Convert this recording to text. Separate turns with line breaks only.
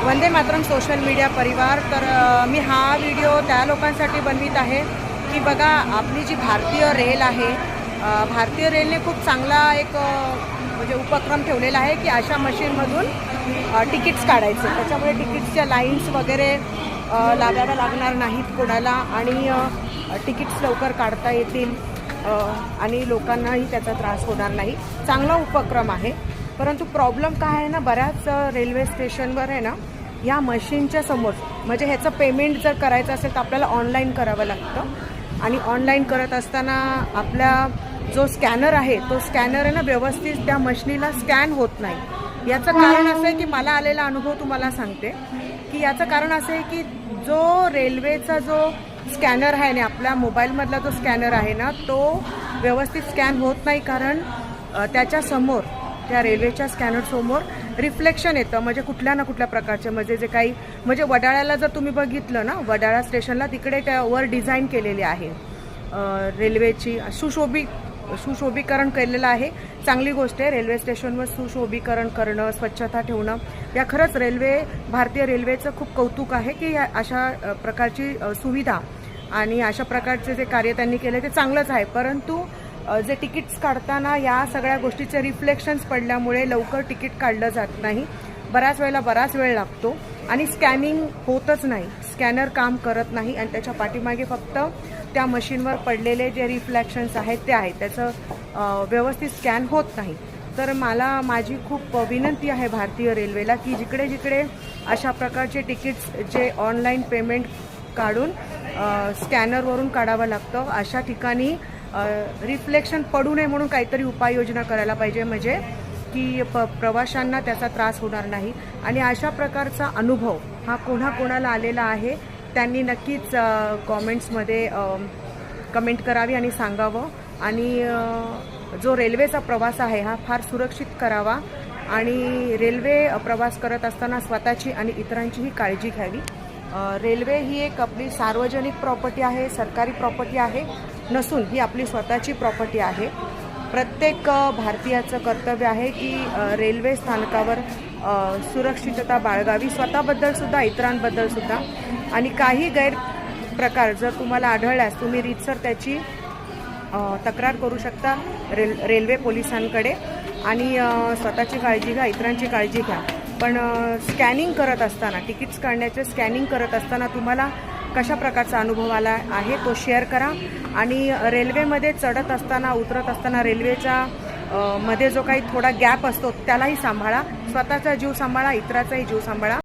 Vande Mataram social media परिवार। तर मी हा व्हिडिओ त्या लोकांसाठी बनवित आहे की बघा, आपली जी भारतीय रेल आहे, भारतीय रेलने खूप चांगला एक म्हणजे उपक्रम ठेवलेला आहे की अशा मशीनमधून तिकीट्स काढायचे। त्याच्यामुळे तिकीट्सच्या लाईन्स वगैरे लागायला लागणार नाहीत कोणाला, आणि तिकीट्स लवकर काढता येतील आणि लोकांनाही त्याचा त्रास होणार नाही। चांगला उपक्रम आहे, परंतु प्रॉब्लेम काय आहे ना, बऱ्याच रेल्वे स्टेशनवर आहे ना, या मशीनच्या समोर म्हणजे ह्याचं पेमेंट जर करायचं असेल तर आपल्याला ऑनलाईन करावं लागतं, आणि ऑनलाईन करत असताना आपला जो स्कॅनर आहे तो स्कॅनर आहे ना व्यवस्थित त्या मशीनीला स्कॅन होत नाही। याचं कारण असं आहे की मला आलेला अनुभव तुम्हाला सांगते की याचं कारण असं आहे की जो रेल्वेचा जो स्कॅनर आहे ना, आपल्या मोबाईलमधला जो स्कॅनर आहे ना, तो व्यवस्थित स्कॅन होत नाही, कारण त्याच्या समोर, त्या रेल्वेच्या स्कॅनर समोर रिफ्लेक्शन येतं, म्हणजे कुठल्या ना कुठल्या प्रकारचे, म्हणजे जे काही, म्हणजे वडाळ्याला जर तुम्ही बघितलं ना, वडाळा स्टेशनला तिकडे त्यावर डिझाईन केलेली आहे रेल्वेची, सुशोभीकरण केलेलं आहे। चांगली गोष्ट आहे, रेल्वे स्टेशनवर सुशोभीकरण करणं, स्वच्छता ठेवणं, या खरंच भारतीय रेल्वेचं खूप कौतुक आहे की अशा प्रकारची सुविधा आणि अशा प्रकारचे जे कार्य त्यांनी केले ते चांगलंच आहे। परंतु जे तिकीट्स काढताना या सगळ्या गोष्टीचे रिफ्लेक्शन्स पडल्यामुळे लवकर तिकीट काढलं जात नाही, बराच वेळ लागतो आणि स्कॅनिंग होतच नाही, स्कॅनर काम करत नाही, आणि त्याच्या पाठीमागे फक्त त्या मशीनवर पडलेले जे रिफ्लेक्शन्स आहेत ते आहेत, त्याचं व्यवस्थित स्कॅन होत नाही। तर माझी खूप विनंती आहे भारतीय रेल्वेला की जिकडे जिकडे अशा प्रकारचे तिकीट्स जे ऑनलाईन पेमेंट काढून स्कॅनरवरून काढावं लागतं, अशा ठिकाणी रिफ्लेक्शन पडू नये म्हणून काहीतरी उपाययोजना करायला पाहिजे, म्हणजे की प्रवाशांना त्याचा त्रास होणार नाही। आणि अशा प्रकारचा अनुभव हा कोणाला आलेला आहे त्यांनी नक्कीच कॉमेंट्समध्ये कमेंट करावी आणि सांगावं, आणि जो रेल्वेचा प्रवास आहे हा फार सुरक्षित करावा, आणि रेल्वे प्रवास करत असताना स्वतःची आणि इतरांचीही काळजी घ्यावी। रेल्वे ही एक आपली सार्वजनिक प्रॉपर्टी आहे, सरकारी प्रॉपर्टी आहे नसून ही आपली स्वतःची प्रॉपर्टी आहे। प्रत्येक भारतीयाचं कर्तव्य आहे की रेल्वे स्थानकावर सुरक्षितता बाळगावी, स्वतःबद्दलसुद्धा इतरांबद्दलसुद्धा, आणि काही गैरप्रकार जर तुम्हाला आढळल्यास तुम्ही रीतसर त्याची तक्रार करू शकता रेल्वे पोलिसांकडे, आणि स्वतःची काळजी घ्या, इतरांची काळजी घ्या। पण स्कॅनिंग करत असताना, तिकीट्स काढण्याचे स्कॅनिंग करत असताना तुम्हाला कशा प्रकारचा अनुभव आला आहे तो शेअर करा, आणि रेल्वेमध्ये चढत असताना, उतरत असताना रेल्वेच्या मध्ये जो काही थोडा गॅप असतो त्यालाही सांभाळा, स्वतःचा जीव सांभाळा, इतराचाही जीव सांभाळा।